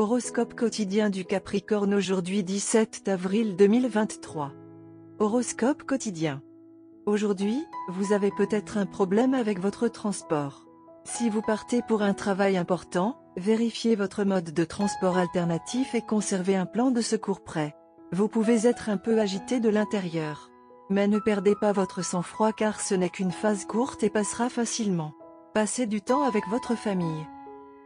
Horoscope quotidien du Capricorne aujourd'hui 17 avril 2023. Horoscope quotidien. Aujourd'hui, vous avez peut-être un problème avec votre transport. Si vous partez pour un travail important, vérifiez votre mode de transport alternatif et conservez un plan de secours prêt. Vous pouvez être un peu agité de l'intérieur. Mais ne perdez pas votre sang-froid car ce n'est qu'une phase courte et passera facilement. Passez du temps avec votre famille.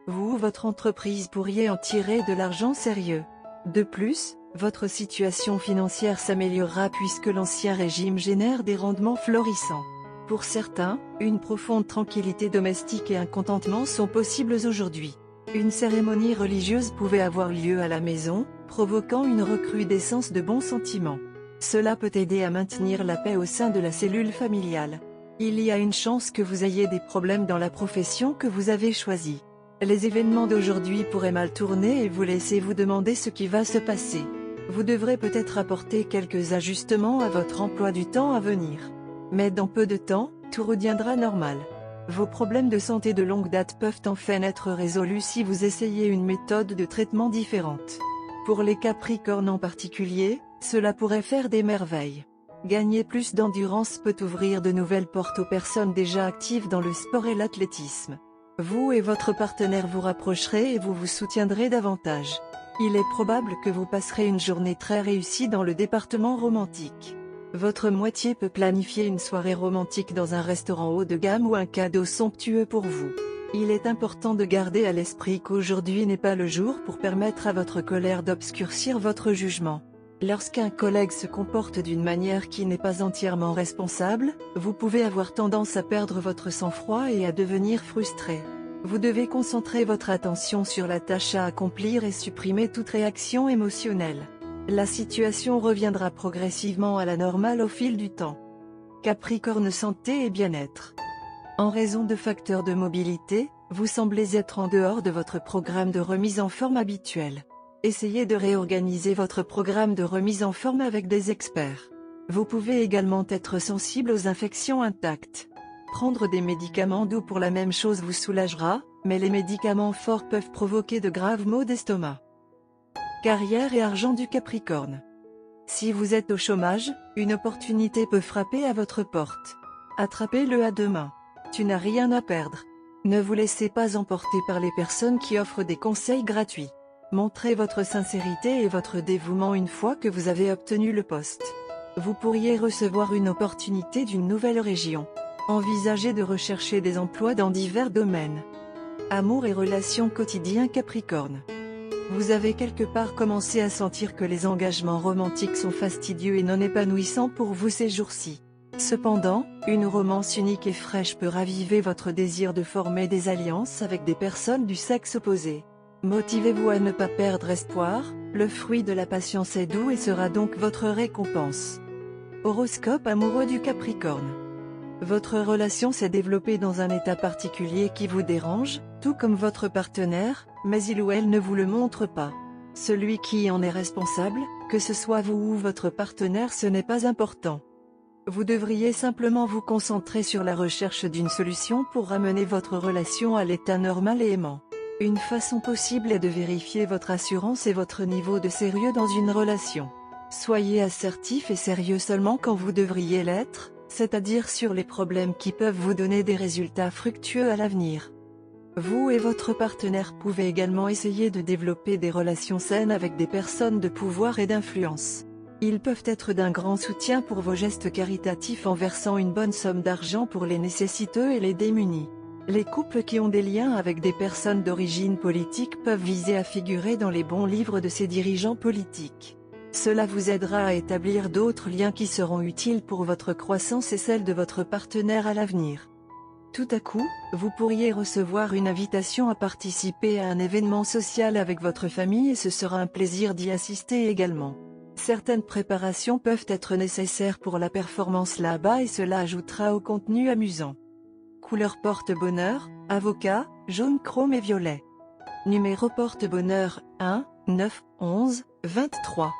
Vous ou votre entreprise pourriez en tirer de l'argent sérieux. De plus, votre situation financière s'améliorera puisque l'ancien régime génère des rendements florissants. Pour certains, une profonde tranquillité domestique et un contentement sont possibles aujourd'hui. Une cérémonie religieuse pouvait avoir lieu à la maison, provoquant une recrudescence de bons sentiments. Cela peut aider à maintenir la paix au sein de la cellule familiale. Il y a une chance que vous ayez des problèmes dans la profession que vous avez choisie. Les événements d'aujourd'hui pourraient mal tourner et vous laisser vous demander ce qui va se passer. Vous devrez peut-être apporter quelques ajustements à votre emploi du temps à venir. Mais dans peu de temps, tout reviendra normal. Vos problèmes de santé de longue date peuvent enfin être résolus si vous essayez une méthode de traitement différente. Pour les Capricornes en particulier, cela pourrait faire des merveilles. Gagner plus d'endurance peut ouvrir de nouvelles portes aux personnes déjà actives dans le sport et l'athlétisme. Vous et votre partenaire vous rapprocherez et vous vous soutiendrez davantage. Il est probable que vous passerez une journée très réussie dans le département romantique. Votre moitié peut planifier une soirée romantique dans un restaurant haut de gamme ou un cadeau somptueux pour vous. Il est important de garder à l'esprit qu'aujourd'hui n'est pas le jour pour permettre à votre colère d'obscurcir votre jugement. Lorsqu'un collègue se comporte d'une manière qui n'est pas entièrement responsable, vous pouvez avoir tendance à perdre votre sang-froid et à devenir frustré. Vous devez concentrer votre attention sur la tâche à accomplir et supprimer toute réaction émotionnelle. La situation reviendra progressivement à la normale au fil du temps. Capricorne santé et bien-être. En raison de facteurs de mobilité, vous semblez être en dehors de votre programme de remise en forme habituel. Essayez de réorganiser votre programme de remise en forme avec des experts. Vous pouvez également être sensible aux infections intactes. Prendre des médicaments doux pour la même chose vous soulagera, mais les médicaments forts peuvent provoquer de graves maux d'estomac. Carrière et argent du Capricorne. Si vous êtes au chômage, une opportunité peut frapper à votre porte. Attrapez-le à deux mains. Tu n'as rien à perdre. Ne vous laissez pas emporter par les personnes qui offrent des conseils gratuits. Montrez votre sincérité et votre dévouement une fois que vous avez obtenu le poste. Vous pourriez recevoir une opportunité d'une nouvelle région. Envisagez de rechercher des emplois dans divers domaines. Amour et relations quotidiens Capricorne. Vous avez quelque part commencé à sentir que les engagements romantiques sont fastidieux et non épanouissants pour vous ces jours-ci. Cependant, une romance unique et fraîche peut raviver votre désir de former des alliances avec des personnes du sexe opposé. Motivez-vous à ne pas perdre espoir, le fruit de la patience est doux et sera donc votre récompense. Horoscope amoureux du Capricorne. Votre relation s'est développée dans un état particulier qui vous dérange, tout comme votre partenaire, mais il ou elle ne vous le montre pas. Celui qui en est responsable, que ce soit vous ou votre partenaire, ce n'est pas important. Vous devriez simplement vous concentrer sur la recherche d'une solution pour ramener votre relation à l'état normal et aimant. Une façon possible est de vérifier votre assurance et votre niveau de sérieux dans une relation. Soyez assertif et sérieux seulement quand vous devriez l'être, c'est-à-dire sur les problèmes qui peuvent vous donner des résultats fructueux à l'avenir. Vous et votre partenaire pouvez également essayer de développer des relations saines avec des personnes de pouvoir et d'influence. Ils peuvent être d'un grand soutien pour vos gestes caritatifs en versant une bonne somme d'argent pour les nécessiteux et les démunis. Les couples qui ont des liens avec des personnes d'origine politique peuvent viser à figurer dans les bons livres de ces dirigeants politiques. Cela vous aidera à établir d'autres liens qui seront utiles pour votre croissance et celle de votre partenaire à l'avenir. Tout à coup, vous pourriez recevoir une invitation à participer à un événement social avec votre famille et ce sera un plaisir d'y assister également. Certaines préparations peuvent être nécessaires pour la performance là-bas et cela ajoutera au contenu amusant. Couleur porte-bonheur, avocat, jaune chrome et violet. Numéro porte-bonheur, 1, 9, 11, 23.